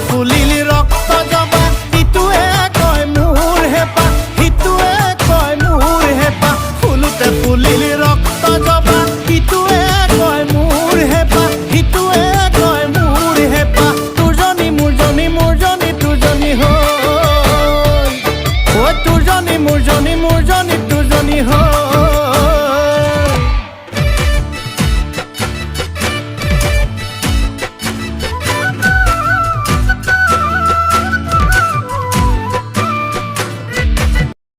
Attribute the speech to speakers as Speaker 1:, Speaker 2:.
Speaker 1: ফুলিলি ৰক্ত জবা ইটোৱে কয় মোৰ হেঁপাহ সিটোৱে কয় মোৰ হেঁপাহ ফুলোতে ফুলিলি ৰক্ত জবা ইটোৱে কয় মোৰ হেঁপাহ সিটোৱে কয় মোৰ হেঁপাহ তোৰজনী মোৰজনী মোৰজনী তোৰজনী হৈ তোৰজনী মোৰজনী মোৰজনী তোৰজনী হৈ